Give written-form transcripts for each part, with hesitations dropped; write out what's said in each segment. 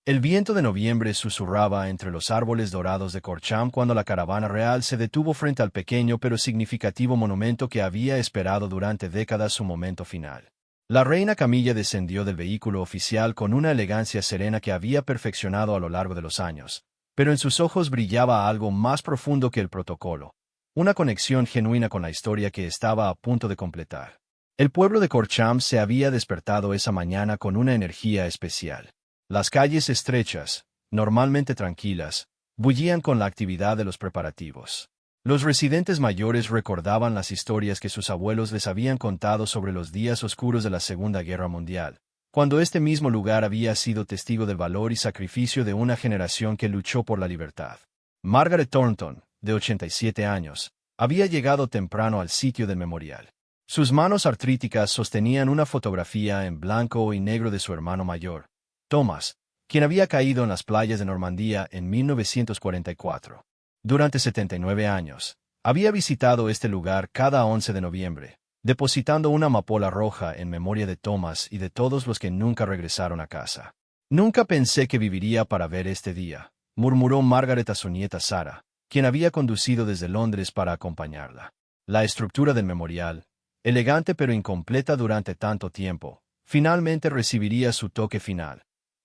El viento de noviembre susurraba entre los árboles dorados de Corcham cuando la caravana real se detuvo frente al pequeño pero significativo monumento que había esperado durante décadas su momento final. La reina Camilla descendió del vehículo oficial con una elegancia serena que había perfeccionado a lo largo de los años, pero en sus ojos brillaba algo más profundo que el protocolo, una conexión genuina con la historia que estaba a punto de completar. El pueblo de Corcham se había despertado esa mañana con una energía especial. Las calles estrechas, normalmente tranquilas, bullían con la actividad de los preparativos. Los residentes mayores recordaban las historias que sus abuelos les habían contado sobre los días oscuros de la Segunda Guerra Mundial, cuando este mismo lugar había sido testigo del valor y sacrificio de una generación que luchó por la libertad. Margaret Thornton, de 87 años, había llegado temprano al sitio del memorial. Sus manos artríticas sostenían una fotografía en blanco y negro de su hermano mayor, Thomas, quien había caído en las playas de Normandía en 1944. Durante 79 años, había visitado este lugar cada 11 de noviembre, depositando una amapola roja en memoria de Thomas y de todos los que nunca regresaron a casa. Nunca pensé que viviría para ver este día, murmuró Margaret a su nieta Sarah, quien había conducido desde Londres para acompañarla. La estructura del memorial, elegante pero incompleta durante tanto tiempo, finalmente recibiría su toque final.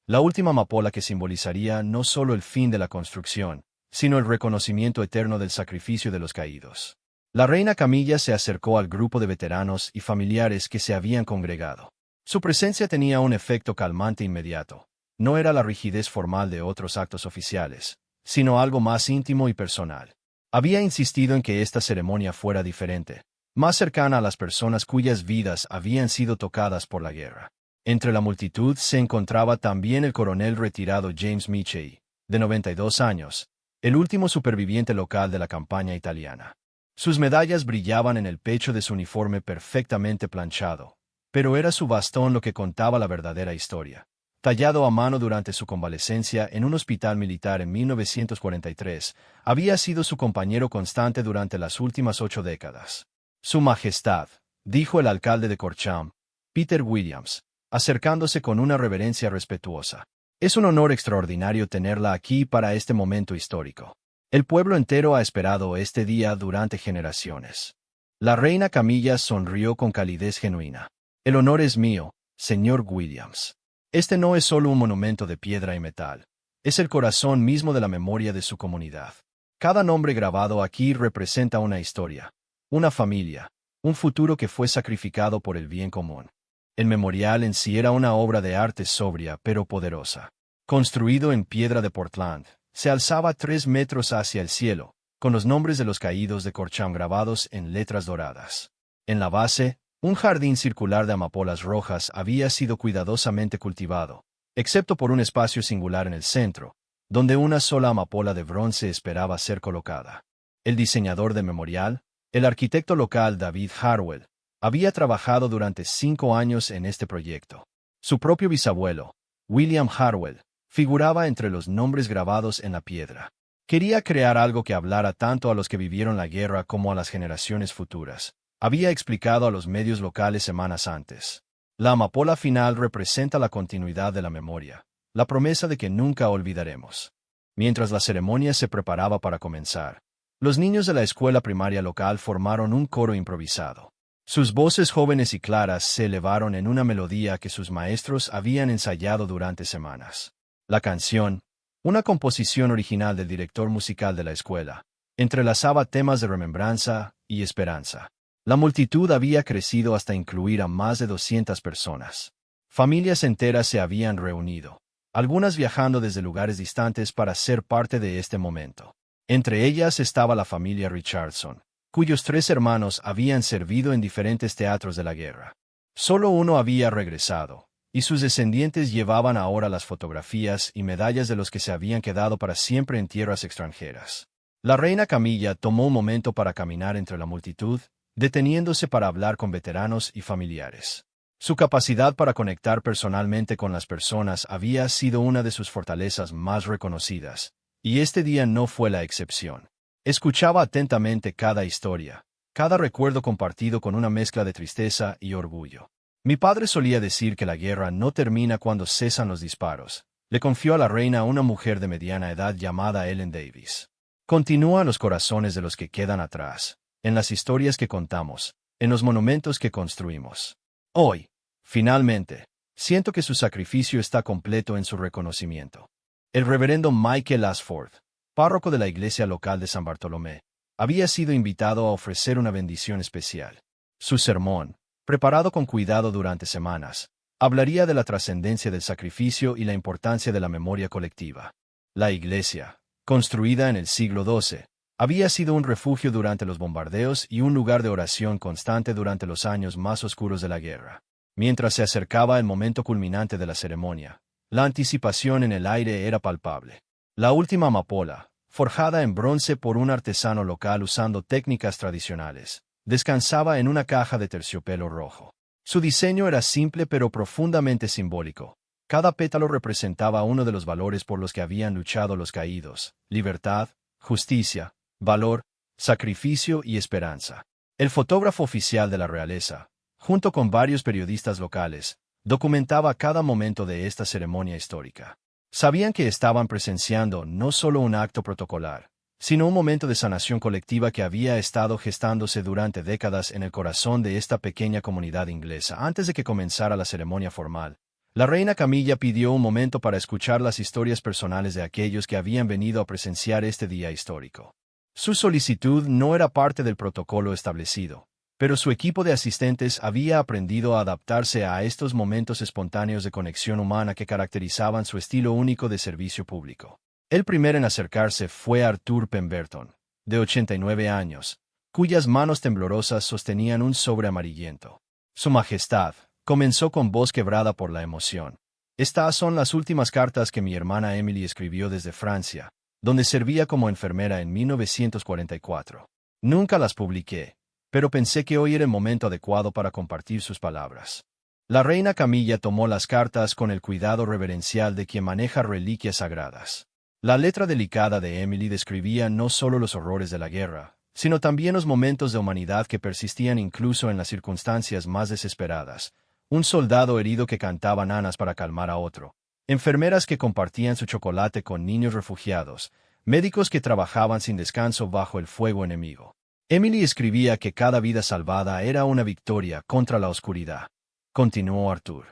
La última amapola que simbolizaría no solo el fin de la construcción, sino el reconocimiento eterno del sacrificio de los caídos. La reina Camilla se acercó al grupo de veteranos y familiares que se habían congregado. Su presencia tenía un efecto calmante inmediato. No era la rigidez formal de otros actos oficiales, sino algo más íntimo y personal. Había insistido en que esta ceremonia fuera diferente, más cercana a las personas cuyas vidas habían sido tocadas por la guerra. Entre la multitud se encontraba también el coronel retirado James Michie, de 92 años, el último superviviente local de la campaña italiana. Sus medallas brillaban en el pecho de su uniforme perfectamente planchado, pero era su bastón lo que contaba la verdadera historia. Tallado a mano durante su convalecencia en un hospital militar en 1943, había sido su compañero constante durante las últimas 8 décadas. Su Majestad, dijo el alcalde de Corcham, Peter Williams, acercándose con una reverencia respetuosa. Es un honor extraordinario tenerla aquí para este momento histórico. El pueblo entero ha esperado este día durante generaciones. La reina Camilla sonrió con calidez genuina. El honor es mío, señor Williams. Este no es solo un monumento de piedra y metal. Es el corazón mismo de la memoria de su comunidad. Cada nombre grabado aquí representa una historia, una familia, un futuro que fue sacrificado por el bien común. El memorial en sí era una obra de arte sobria pero poderosa. Construido en piedra de Portland, se alzaba 3 metros hacia el cielo, con los nombres de los caídos de Corcham grabados en letras doradas. En la base, un jardín circular de amapolas rojas había sido cuidadosamente cultivado, excepto por un espacio singular en el centro, donde una sola amapola de bronce esperaba ser colocada. El diseñador del memorial, el arquitecto local David Harwell, había trabajado durante 5 años en este proyecto. Su propio bisabuelo, William Harwell, figuraba entre los nombres grabados en la piedra. Quería crear algo que hablara tanto a los que vivieron la guerra como a las generaciones futuras. Había explicado a los medios locales semanas antes. La amapola final representa la continuidad de la memoria, la promesa de que nunca olvidaremos. Mientras la ceremonia se preparaba para comenzar, los niños de la escuela primaria local formaron un coro improvisado. Sus voces jóvenes y claras se elevaron en una melodía que sus maestros habían ensayado durante semanas. La canción, una composición original del director musical de la escuela, entrelazaba temas de remembranza y esperanza. La multitud había crecido hasta incluir a más de 200 personas. Familias enteras se habían reunido, algunas viajando desde lugares distantes para ser parte de este momento. Entre ellas estaba la familia Richardson, cuyos 3 hermanos habían servido en diferentes teatros de la guerra. Solo uno había regresado, y sus descendientes llevaban ahora las fotografías y medallas de los que se habían quedado para siempre en tierras extranjeras. La reina Camilla tomó un momento para caminar entre la multitud, deteniéndose para hablar con veteranos y familiares. Su capacidad para conectar personalmente con las personas había sido una de sus fortalezas más reconocidas, y este día no fue la excepción. Escuchaba atentamente cada historia, cada recuerdo compartido con una mezcla de tristeza y orgullo. Mi padre solía decir que la guerra no termina cuando cesan los disparos, Le confió a la reina a una mujer de mediana edad llamada Ellen Davis. Continúa en los corazones de los que quedan atrás, en las historias que contamos, en los monumentos que construimos. Hoy, finalmente, siento que su sacrificio está completo en su reconocimiento. El reverendo Michael Ashford, párroco de la iglesia local de San Bartolomé, había sido invitado a ofrecer una bendición especial. Su sermón, preparado con cuidado durante semanas, hablaría de la trascendencia del sacrificio y la importancia de la memoria colectiva. La iglesia, construida en el siglo XII, había sido un refugio durante los bombardeos y un lugar de oración constante durante los años más oscuros de la guerra. Mientras se acercaba el momento culminante de la ceremonia, la anticipación en el aire era palpable. La última amapola, forjada en bronce por un artesano local usando técnicas tradicionales, descansaba en una caja de terciopelo rojo. Su diseño era simple pero profundamente simbólico. Cada pétalo representaba uno de los valores por los que habían luchado los caídos: libertad, justicia, valor, sacrificio y esperanza. El fotógrafo oficial de la realeza, junto con varios periodistas locales, documentaba cada momento de esta ceremonia histórica. Sabían que estaban presenciando no solo un acto protocolar, sino un momento de sanación colectiva que había estado gestándose durante décadas en el corazón de esta pequeña comunidad inglesa. Antes de que comenzara la ceremonia formal, la reina Camilla pidió un momento para escuchar las historias personales de aquellos que habían venido a presenciar este día histórico. Su solicitud no era parte del protocolo establecido, pero su equipo de asistentes había aprendido a adaptarse a estos momentos espontáneos de conexión humana que caracterizaban su estilo único de servicio público. El primero en acercarse fue Arthur Pemberton, de 89 años, cuyas manos temblorosas sostenían un sobre amarillento. Su Majestad, comenzó con voz quebrada por la emoción. Estas son las últimas cartas que mi hermana Emily escribió desde Francia, donde servía como enfermera en 1944. Nunca las publiqué, pero pensé que hoy era el momento adecuado para compartir sus palabras. La reina Camilla tomó las cartas con el cuidado reverencial de quien maneja reliquias sagradas. La letra delicada de Emily describía no solo los horrores de la guerra, sino también los momentos de humanidad que persistían incluso en las circunstancias más desesperadas. Un soldado herido que cantaba nanas para calmar a otro, enfermeras que compartían su chocolate con niños refugiados, médicos que trabajaban sin descanso bajo el fuego enemigo. Emily escribía que cada vida salvada era una victoria contra la oscuridad. Continuó Arthur.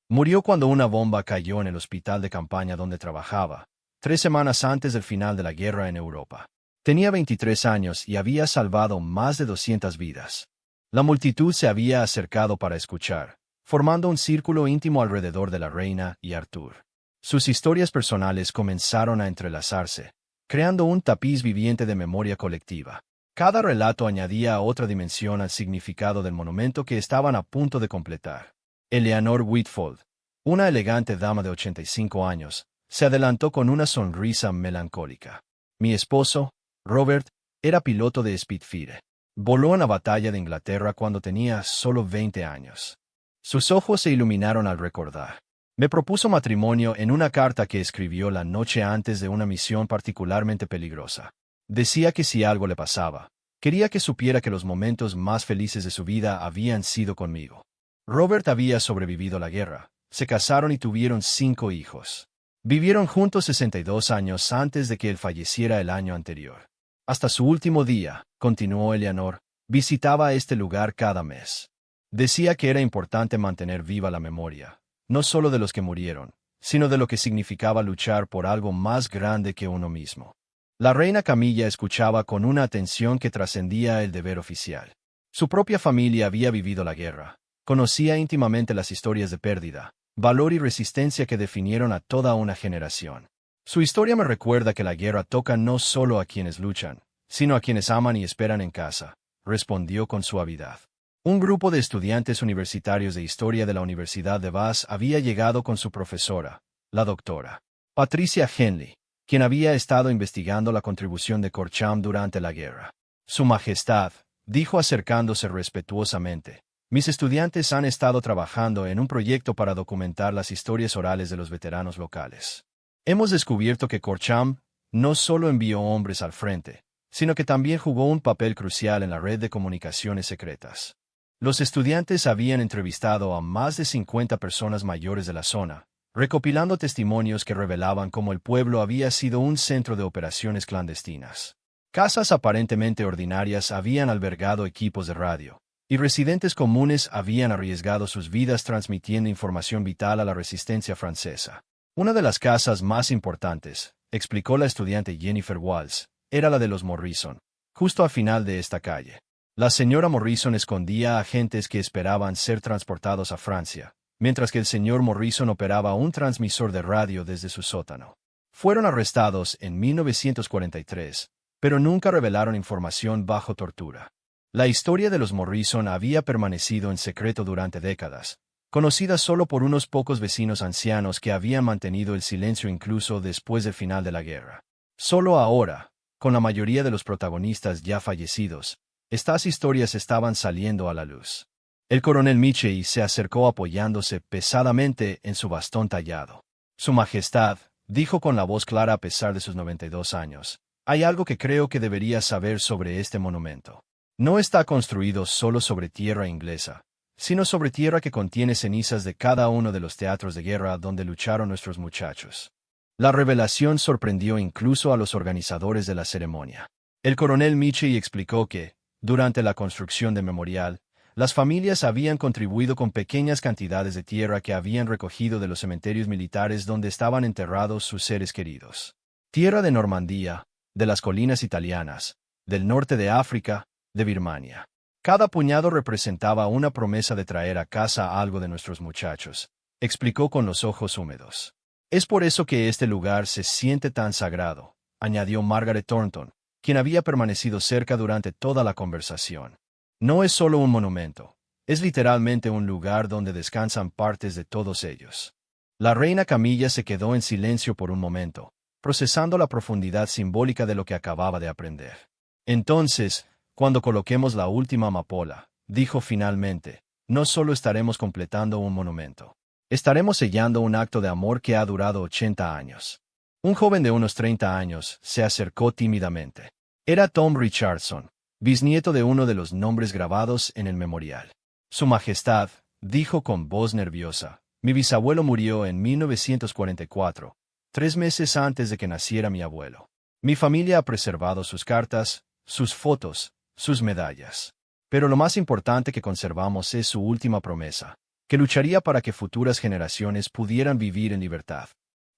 Murió cuando una bomba cayó en el hospital de campaña donde trabajaba, 3 semanas antes del final de la guerra en Europa. Tenía 23 años y había salvado más de 200 vidas. La multitud se había acercado para escuchar, formando un círculo íntimo alrededor de la reina y Arthur. Sus historias personales comenzaron a entrelazarse, creando un tapiz viviente de memoria colectiva. Cada relato añadía otra dimensión al significado del monumento que estaban a punto de completar. Eleanor Whitfield, una elegante dama de 85 años, se adelantó con una sonrisa melancólica. Mi esposo, Robert, era piloto de Spitfire. Voló en la batalla de Inglaterra cuando tenía solo 20 años. Sus ojos se iluminaron al recordar. Me propuso matrimonio en una carta que escribió la noche antes de una misión particularmente peligrosa. Decía que si algo le pasaba, quería que supiera que los momentos más felices de su vida habían sido conmigo. Robert había sobrevivido a la guerra, se casaron y tuvieron 5 hijos. Vivieron juntos 62 años antes de que él falleciera el año anterior. Hasta su último día, continuó Eleanor, visitaba este lugar cada mes. Decía que era importante mantener viva la memoria, no solo de los que murieron, sino de lo que significaba luchar por algo más grande que uno mismo. La reina Camilla escuchaba con una atención que trascendía el deber oficial. Su propia familia había vivido la guerra, conocía íntimamente las historias de pérdida, valor y resistencia que definieron a toda una generación. Su historia me recuerda que la guerra toca no solo a quienes luchan, sino a quienes aman y esperan en casa, respondió con suavidad. Un grupo de estudiantes universitarios de historia de la Universidad de Bath había llegado con su profesora, la doctora Patricia Henley, quien había estado investigando la contribución de Corcham durante la guerra. Su Majestad, dijo acercándose respetuosamente, mis estudiantes han estado trabajando en un proyecto para documentar las historias orales de los veteranos locales. Hemos descubierto que Corcham no solo envió hombres al frente, sino que también jugó un papel crucial en la red de comunicaciones secretas. Los estudiantes habían entrevistado a más de 50 personas mayores de la zona, recopilando testimonios que revelaban cómo el pueblo había sido un centro de operaciones clandestinas. Casas aparentemente ordinarias habían albergado equipos de radio, y residentes comunes habían arriesgado sus vidas transmitiendo información vital a la resistencia francesa. Una de las casas más importantes, explicó la estudiante Jennifer Walls, era la de los Morrison, justo al final de esta calle. La señora Morrison escondía a agentes que esperaban ser transportados a Francia, mientras que el señor Morrison operaba un transmisor de radio desde su sótano. Fueron arrestados en 1943, pero nunca revelaron información bajo tortura. La historia de los Morrison había permanecido en secreto durante décadas, conocida solo por unos pocos vecinos ancianos que habían mantenido el silencio incluso después del final de la guerra. Solo ahora, con la mayoría de los protagonistas ya fallecidos, estas historias estaban saliendo a la luz. El coronel Michey se acercó apoyándose pesadamente en su bastón tallado. Su Majestad, dijo con la voz clara a pesar de sus 92 años, hay algo que creo que deberías saber sobre este monumento. No está construido solo sobre tierra inglesa, sino sobre tierra que contiene cenizas de cada uno de los teatros de guerra donde lucharon nuestros muchachos. La revelación sorprendió incluso a los organizadores de la ceremonia. El coronel Michey explicó que, durante la construcción del memorial, las familias habían contribuido con pequeñas cantidades de tierra que habían recogido de los cementerios militares donde estaban enterrados sus seres queridos. Tierra de Normandía, de las colinas italianas, del norte de África, de Birmania. Cada puñado representaba una promesa de traer a casa algo de nuestros muchachos, explicó con los ojos húmedos. Es por eso que este lugar se siente tan sagrado, añadió Margaret Thornton, quien había permanecido cerca durante toda la conversación. No es solo un monumento, es literalmente un lugar donde descansan partes de todos ellos. La reina Camilla se quedó en silencio por un momento, procesando la profundidad simbólica de lo que acababa de aprender. Entonces, cuando coloquemos la última amapola, dijo finalmente, no solo estaremos completando un monumento. Estaremos sellando un acto de amor que ha durado 80 años. Un joven de unos 30 años se acercó tímidamente. Era Tom Richardson, bisnieto de uno de los nombres grabados en el memorial. Su Majestad, dijo con voz nerviosa, mi bisabuelo murió en 1944, 3 meses antes de que naciera mi abuelo. Mi familia ha preservado sus cartas, sus fotos, sus medallas. Pero lo más importante que conservamos es su última promesa, que lucharía para que futuras generaciones pudieran vivir en libertad.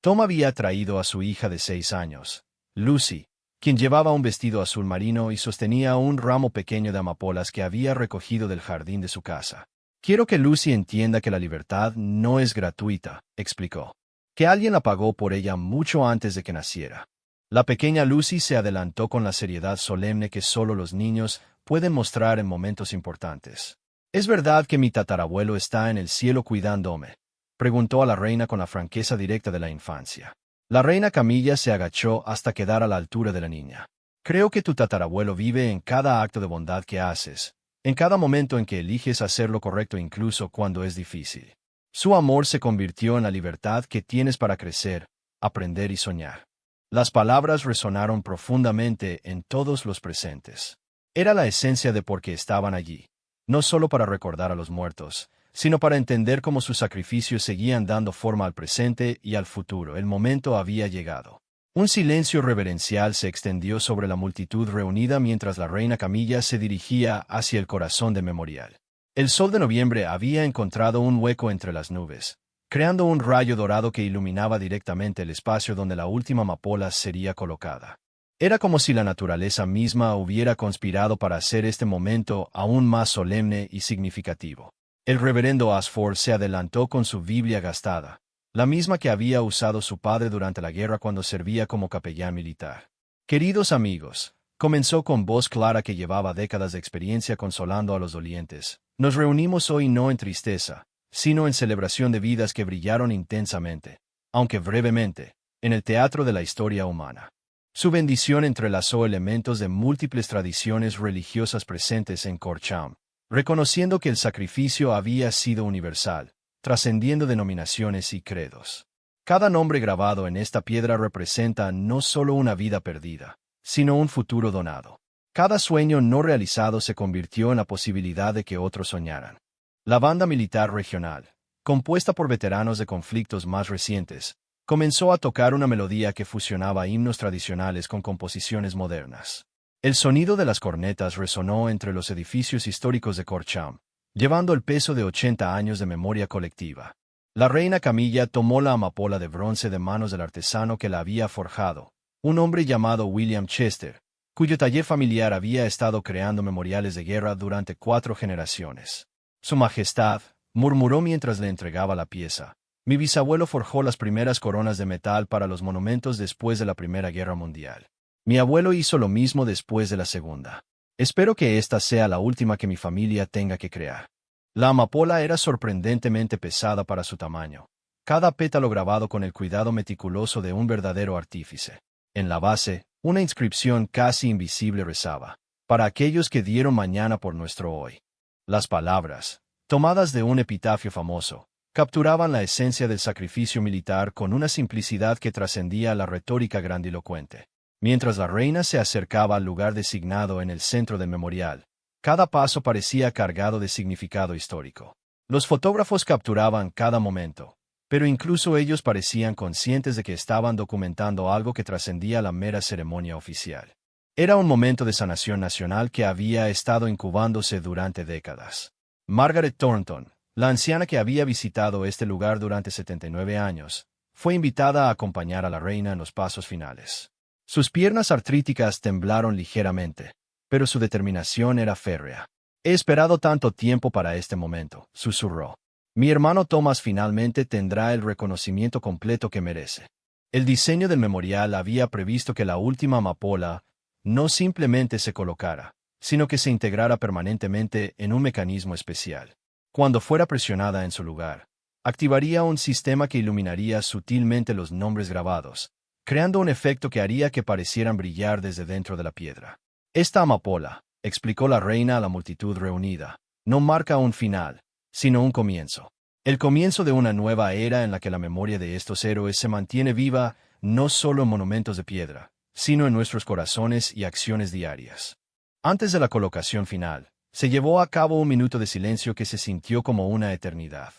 Tom había traído a su hija de 6 años, Lucy, quien llevaba un vestido azul marino y sostenía un ramo pequeño de amapolas que había recogido del jardín de su casa. Quiero que Lucy entienda que la libertad no es gratuita, explicó. Que alguien la pagó por ella mucho antes de que naciera. La pequeña Lucy se adelantó con la seriedad solemne que solo los niños pueden mostrar en momentos importantes. ¿Es verdad que mi tatarabuelo está en el cielo cuidándome?, preguntó a la reina con la franqueza directa de la infancia. La reina Camilla se agachó hasta quedar a la altura de la niña. Creo que tu tatarabuelo vive en cada acto de bondad que haces, en cada momento en que eliges hacer lo correcto incluso cuando es difícil. Su amor se convirtió en la libertad que tienes para crecer, aprender y soñar. Las palabras resonaron profundamente en todos los presentes. Era la esencia de por qué estaban allí, no solo para recordar a los muertos, sino para entender cómo sus sacrificios seguían dando forma al presente y al futuro. El momento había llegado. Un silencio reverencial se extendió sobre la multitud reunida mientras la reina Camilla se dirigía hacia el corazón del memorial. El sol de noviembre había encontrado un hueco entre las nubes, creando un rayo dorado que iluminaba directamente el espacio donde la última amapola sería colocada. Era como si la naturaleza misma hubiera conspirado para hacer este momento aún más solemne y significativo. El reverendo Ashford se adelantó con su Biblia gastada, la misma que había usado su padre durante la guerra cuando servía como capellán militar. Queridos amigos, comenzó con voz clara que llevaba décadas de experiencia consolando a los dolientes, nos reunimos hoy no en tristeza, sino en celebración de vidas que brillaron intensamente, aunque brevemente, en el teatro de la historia humana. Su bendición entrelazó elementos de múltiples tradiciones religiosas presentes en Corcham, reconociendo que el sacrificio había sido universal, trascendiendo denominaciones y credos. Cada nombre grabado en esta piedra representa no solo una vida perdida, sino un futuro donado. Cada sueño no realizado se convirtió en la posibilidad de que otros soñaran. La banda militar regional, compuesta por veteranos de conflictos más recientes, comenzó a tocar una melodía que fusionaba himnos tradicionales con composiciones modernas. El sonido de las cornetas resonó entre los edificios históricos de Corcham, llevando el peso de 80 años de memoria colectiva. La reina Camilla tomó la amapola de bronce de manos del artesano que la había forjado, un hombre llamado William Chester, cuyo taller familiar había estado creando memoriales de guerra durante 4 generaciones. Su Majestad, murmuró mientras le entregaba la pieza, mi bisabuelo forjó las primeras coronas de metal para los monumentos después de la Primera Guerra Mundial. Mi abuelo hizo lo mismo después de la Segunda. Espero que esta sea la última que mi familia tenga que crear. La amapola era sorprendentemente pesada para su tamaño, cada pétalo grabado con el cuidado meticuloso de un verdadero artífice. En la base, una inscripción casi invisible rezaba, para aquellos que dieron mañana por nuestro hoy. Las palabras, tomadas de un epitafio famoso, capturaban la esencia del sacrificio militar con una simplicidad que trascendía la retórica grandilocuente. Mientras la reina se acercaba al lugar designado en el centro del memorial, cada paso parecía cargado de significado histórico. Los fotógrafos capturaban cada momento, pero incluso ellos parecían conscientes de que estaban documentando algo que trascendía la mera ceremonia oficial. Era un momento de sanación nacional que había estado incubándose durante décadas. Margaret Thornton, la anciana que había visitado este lugar durante 79 años, fue invitada a acompañar a la reina en los pasos finales. Sus piernas artríticas temblaron ligeramente, pero su determinación era férrea. He esperado tanto tiempo para este momento, susurró. Mi hermano Thomas finalmente tendrá el reconocimiento completo que merece. El diseño del memorial había previsto que la última amapola no simplemente se colocara, sino que se integrara permanentemente en un mecanismo especial. Cuando fuera presionada en su lugar, activaría un sistema que iluminaría sutilmente los nombres grabados, creando un efecto que haría que parecieran brillar desde dentro de la piedra. Esta amapola, explicó la reina a la multitud reunida, no marca un final, sino un comienzo. El comienzo de una nueva era en la que la memoria de estos héroes se mantiene viva no solo en monumentos de piedra, sino en nuestros corazones y acciones diarias. Antes de la colocación final, se llevó a cabo un minuto de silencio que se sintió como una eternidad.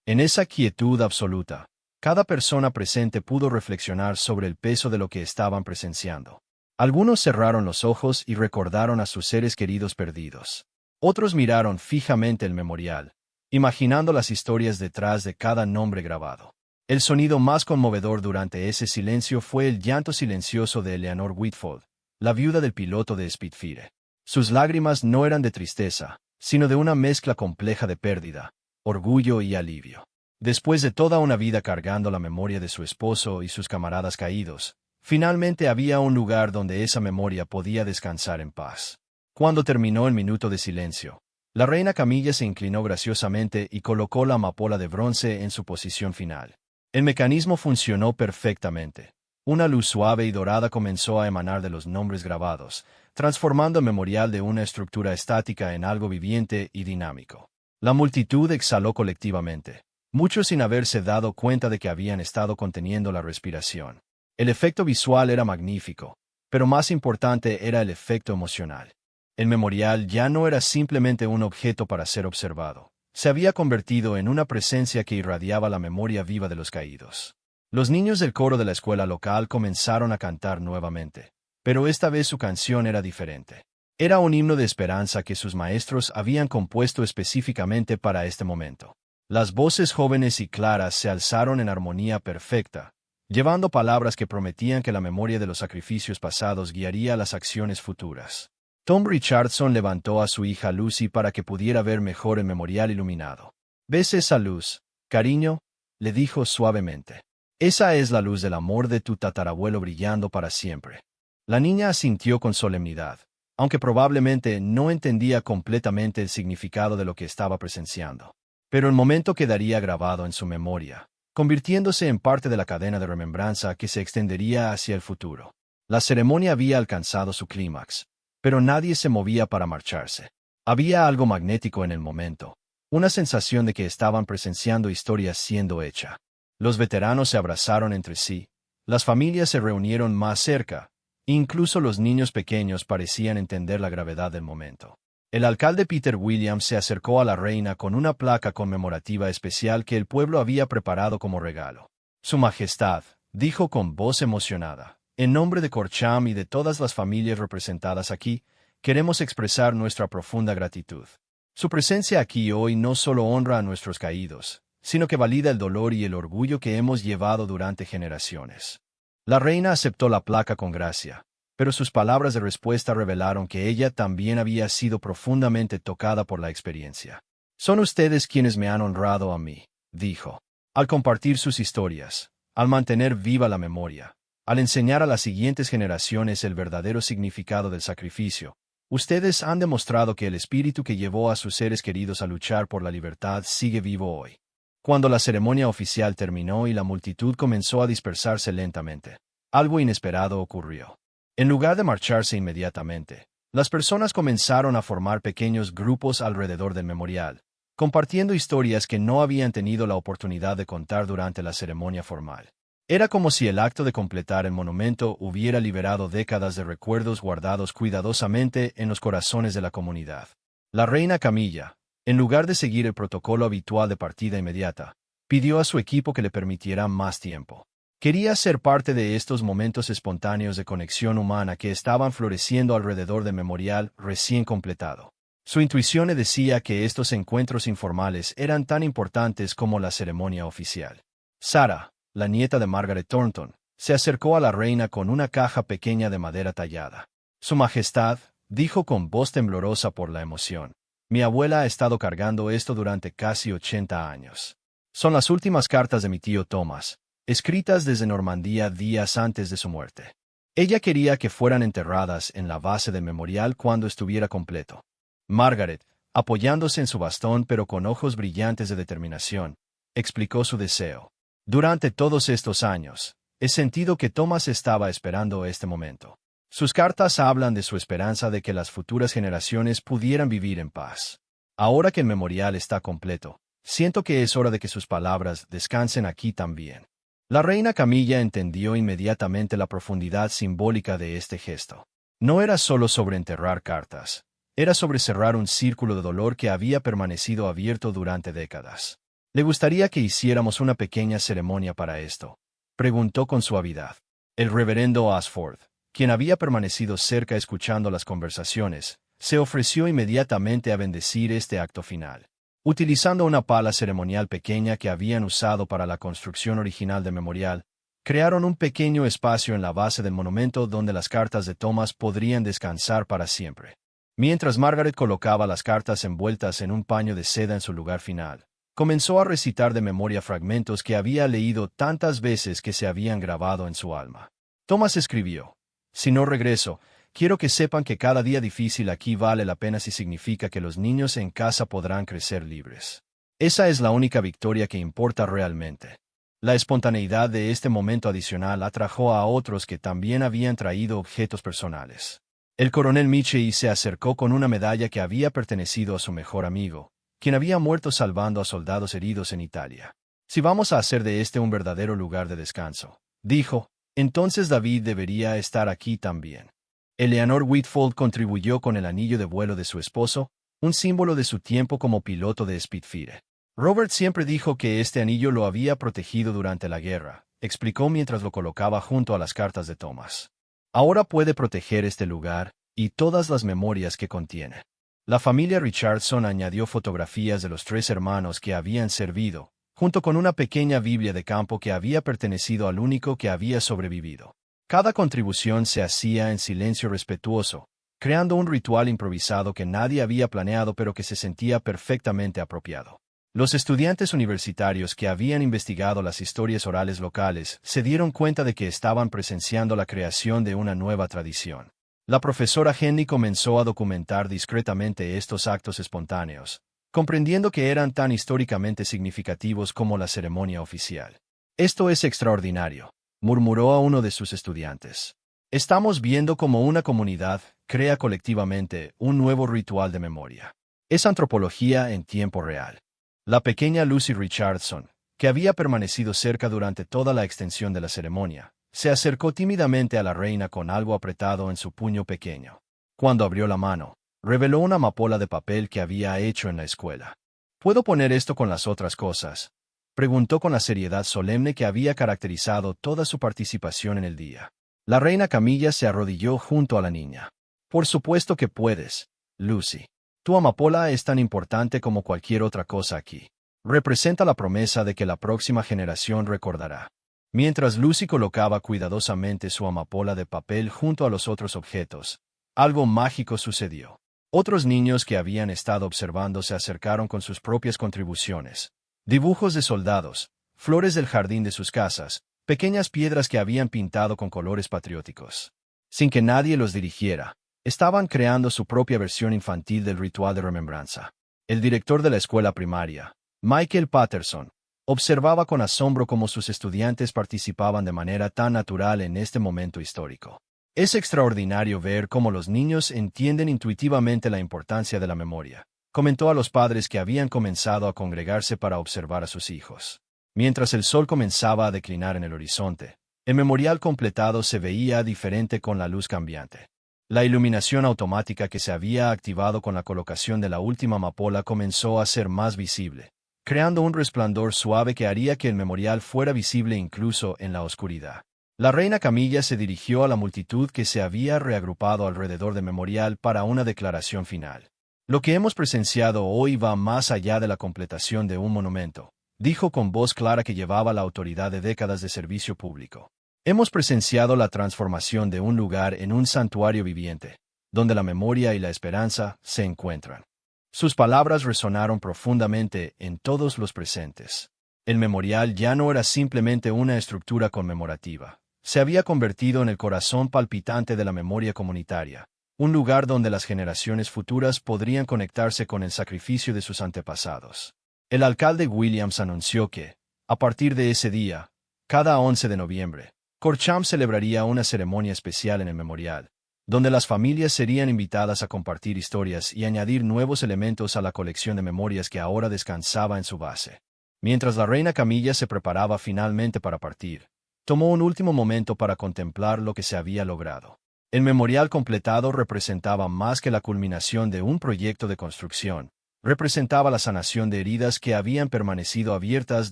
En esa quietud absoluta, cada persona presente pudo reflexionar sobre el peso de lo que estaban presenciando. Algunos cerraron los ojos y recordaron a sus seres queridos perdidos. Otros miraron fijamente el memorial, imaginando las historias detrás de cada nombre grabado. El sonido más conmovedor durante ese silencio fue el llanto silencioso de Eleanor Whitfield, la viuda del piloto de Spitfire. Sus lágrimas no eran de tristeza, sino de una mezcla compleja de pérdida, orgullo y alivio. Después de toda una vida cargando la memoria de su esposo y sus camaradas caídos, finalmente había un lugar donde esa memoria podía descansar en paz. Cuando terminó el minuto de silencio, la reina Camilla se inclinó graciosamente y colocó la amapola de bronce en su posición final. El mecanismo funcionó perfectamente. Una luz suave y dorada comenzó a emanar de los nombres grabados, transformando el memorial de una estructura estática en algo viviente y dinámico. La multitud exhaló colectivamente, muchos sin haberse dado cuenta de que habían estado conteniendo la respiración. El efecto visual era magnífico, pero más importante era el efecto emocional. El memorial ya no era simplemente un objeto para ser observado. Se había convertido en una presencia que irradiaba la memoria viva de los caídos. Los niños del coro de la escuela local comenzaron a cantar nuevamente, pero esta vez su canción era diferente. Era un himno de esperanza que sus maestros habían compuesto específicamente para este momento. Las voces jóvenes y claras se alzaron en armonía perfecta, llevando palabras que prometían que la memoria de los sacrificios pasados guiaría las acciones futuras. Tom Richardson levantó a su hija Lucy para que pudiera ver mejor el memorial iluminado. ¿Ves esa luz, cariño?, le dijo suavemente. Esa es la luz del amor de tu tatarabuelo brillando para siempre. La niña asintió con solemnidad, aunque probablemente no entendía completamente el significado de lo que estaba presenciando. Pero el momento quedaría grabado en su memoria, convirtiéndose en parte de la cadena de remembranza que se extendería hacia el futuro. La ceremonia había alcanzado su clímax, pero nadie se movía para marcharse. Había algo magnético en el momento, una sensación de que estaban presenciando historias siendo hecha. Los veteranos se abrazaron entre sí, las familias se reunieron más cerca, incluso los niños pequeños parecían entender la gravedad del momento. El alcalde Peter Williams se acercó a la reina con una placa conmemorativa especial que el pueblo había preparado como regalo. Su Majestad, dijo con voz emocionada, en nombre de Corcham y de todas las familias representadas aquí, queremos expresar nuestra profunda gratitud. Su presencia aquí hoy no solo honra a nuestros caídos, sino que valida el dolor y el orgullo que hemos llevado durante generaciones. La reina aceptó la placa con gracia, pero sus palabras de respuesta revelaron que ella también había sido profundamente tocada por la experiencia. Son ustedes quienes me han honrado a mí, dijo. Al compartir sus historias, al mantener viva la memoria, al enseñar a las siguientes generaciones el verdadero significado del sacrificio, ustedes han demostrado que el espíritu que llevó a sus seres queridos a luchar por la libertad sigue vivo hoy. Cuando la ceremonia oficial terminó y la multitud comenzó a dispersarse lentamente, algo inesperado ocurrió. En lugar de marcharse inmediatamente, las personas comenzaron a formar pequeños grupos alrededor del memorial, compartiendo historias que no habían tenido la oportunidad de contar durante la ceremonia formal. Era como si el acto de completar el monumento hubiera liberado décadas de recuerdos guardados cuidadosamente en los corazones de la comunidad. La reina Camilla, en lugar de seguir el protocolo habitual de partida inmediata, pidió a su equipo que le permitiera más tiempo. Quería ser parte de estos momentos espontáneos de conexión humana que estaban floreciendo alrededor del memorial recién completado. Su intuición le decía que estos encuentros informales eran tan importantes como la ceremonia oficial. Sarah, la nieta de Margaret Thornton, se acercó a la reina con una caja pequeña de madera tallada. Su Majestad, dijo con voz temblorosa por la emoción, mi abuela ha estado cargando esto durante casi 80 años. Son las últimas cartas de mi tío Thomas, escritas desde Normandía días antes de su muerte. Ella quería que fueran enterradas en la base del memorial cuando estuviera completo. Margaret, apoyándose en su bastón pero con ojos brillantes de determinación, explicó su deseo. Durante todos estos años, he sentido que Thomas estaba esperando este momento. Sus cartas hablan de su esperanza de que las futuras generaciones pudieran vivir en paz. Ahora que el memorial está completo, siento que es hora de que sus palabras descansen aquí también. La reina Camilla entendió inmediatamente la profundidad simbólica de este gesto. No era solo sobre enterrar cartas, era sobre cerrar un círculo de dolor que había permanecido abierto durante décadas. ¿Le gustaría que hiciéramos una pequeña ceremonia para esto?, preguntó con suavidad. El reverendo Ashford, quien había permanecido cerca escuchando las conversaciones, se ofreció inmediatamente a bendecir este acto final. Utilizando una pala ceremonial pequeña que habían usado para la construcción original del memorial, crearon un pequeño espacio en la base del monumento donde las cartas de Thomas podrían descansar para siempre. Mientras Margaret colocaba las cartas envueltas en un paño de seda en su lugar final, comenzó a recitar de memoria fragmentos que había leído tantas veces que se habían grabado en su alma. Thomas escribió: «Si no regreso, quiero que sepan que cada día difícil aquí vale la pena si significa que los niños en casa podrán crecer libres. Esa es la única victoria que importa realmente». La espontaneidad de este momento adicional atrajo a otros que también habían traído objetos personales. El coronel Michie se acercó con una medalla que había pertenecido a su mejor amigo, quien había muerto salvando a soldados heridos en Italia. «Si vamos a hacer de este un verdadero lugar de descanso», dijo, «entonces David debería estar aquí también». Eleanor Whitfield contribuyó con el anillo de vuelo de su esposo, un símbolo de su tiempo como piloto de Spitfire. Robert siempre dijo que este anillo lo había protegido durante la guerra, explicó mientras lo colocaba junto a las cartas de Thomas. Ahora puede proteger este lugar y todas las memorias que contiene. La familia Richardson añadió fotografías de los 3 hermanos que habían servido, junto con una pequeña Biblia de campo que había pertenecido al único que había sobrevivido. Cada contribución se hacía en silencio respetuoso, creando un ritual improvisado que nadie había planeado pero que se sentía perfectamente apropiado. Los estudiantes universitarios que habían investigado las historias orales locales se dieron cuenta de que estaban presenciando la creación de una nueva tradición. La profesora Henry comenzó a documentar discretamente estos actos espontáneos, comprendiendo que eran tan históricamente significativos como la ceremonia oficial. «Esto es extraordinario», murmuró a uno de sus estudiantes. «Estamos viendo cómo una comunidad crea colectivamente un nuevo ritual de memoria. Es antropología en tiempo real». La pequeña Lucy Richardson, que había permanecido cerca durante toda la extensión de la ceremonia, se acercó tímidamente a la reina con algo apretado en su puño pequeño. Cuando abrió la mano, Reveló una amapola de papel que había hecho en la escuela. ¿Puedo poner esto con las otras cosas?, preguntó con la seriedad solemne que había caracterizado toda su participación en el día. La reina Camilla se arrodilló junto a la niña. Por supuesto que puedes, Lucy. Tu amapola es tan importante como cualquier otra cosa aquí. Representa la promesa de que la próxima generación recordará. Mientras Lucy colocaba cuidadosamente su amapola de papel junto a los otros objetos, algo mágico sucedió. Otros niños que habían estado observando se acercaron con sus propias contribuciones. Dibujos de soldados, flores del jardín de sus casas, pequeñas piedras que habían pintado con colores patrióticos. Sin que nadie los dirigiera, estaban creando su propia versión infantil del ritual de remembranza. El director de la escuela primaria, Michael Patterson, observaba con asombro cómo sus estudiantes participaban de manera tan natural en este momento histórico. Es extraordinario ver cómo los niños entienden intuitivamente la importancia de la memoria, comentó a los padres que habían comenzado a congregarse para observar a sus hijos. Mientras el sol comenzaba a declinar en el horizonte, el memorial completado se veía diferente con la luz cambiante. La iluminación automática que se había activado con la colocación de la última amapola comenzó a ser más visible, creando un resplandor suave que haría que el memorial fuera visible incluso en la oscuridad. La reina Camilla se dirigió a la multitud que se había reagrupado alrededor del memorial para una declaración final. Lo que hemos presenciado hoy va más allá de la completación de un monumento, dijo con voz clara que llevaba la autoridad de décadas de servicio público. Hemos presenciado la transformación de un lugar en un santuario viviente, donde la memoria y la esperanza se encuentran. Sus palabras resonaron profundamente en todos los presentes. El memorial ya no era simplemente una estructura conmemorativa. Se había convertido en el corazón palpitante de la memoria comunitaria, un lugar donde las generaciones futuras podrían conectarse con el sacrificio de sus antepasados. El alcalde Williams anunció que, a partir de ese día, cada 11 de noviembre, Corcham celebraría una ceremonia especial en el memorial, donde las familias serían invitadas a compartir historias y añadir nuevos elementos a la colección de memorias que ahora descansaba en su base. Mientras la reina Camilla se preparaba finalmente para partir, tomó un último momento para contemplar lo que se había logrado. El memorial completado representaba más que la culminación de un proyecto de construcción, representaba la sanación de heridas que habían permanecido abiertas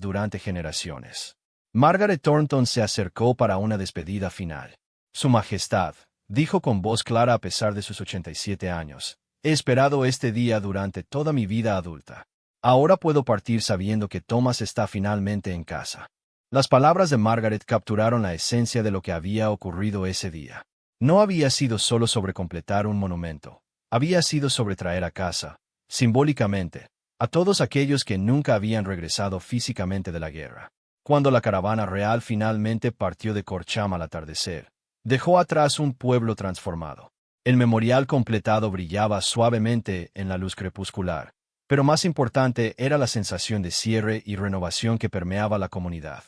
durante generaciones. Margaret Thornton se acercó para una despedida final. Su Majestad, dijo con voz clara a pesar de sus 87 años, he esperado este día durante toda mi vida adulta. Ahora puedo partir sabiendo que Thomas está finalmente en casa. Las palabras de Margaret capturaron la esencia de lo que había ocurrido ese día. No había sido solo sobre completar un monumento, había sido sobre traer a casa, simbólicamente, a todos aquellos que nunca habían regresado físicamente de la guerra. Cuando la caravana real finalmente partió de Corcham al atardecer, dejó atrás un pueblo transformado. El memorial completado brillaba suavemente en la luz crepuscular, pero más importante era la sensación de cierre y renovación que permeaba la comunidad.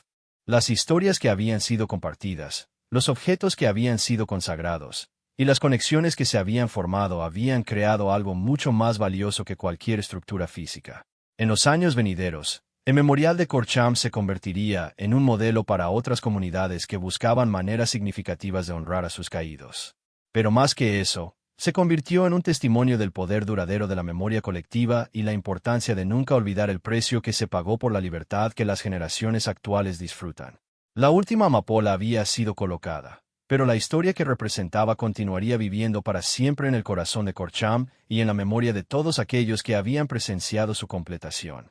Las historias que habían sido compartidas, los objetos que habían sido consagrados, y las conexiones que se habían formado habían creado algo mucho más valioso que cualquier estructura física. En los años venideros, el memorial de Corcham se convertiría en un modelo para otras comunidades que buscaban maneras significativas de honrar a sus caídos. Pero más que eso, se convirtió en un testimonio del poder duradero de la memoria colectiva y la importancia de nunca olvidar el precio que se pagó por la libertad que las generaciones actuales disfrutan. La última amapola había sido colocada, pero la historia que representaba continuaría viviendo para siempre en el corazón de Corcham y en la memoria de todos aquellos que habían presenciado su completación.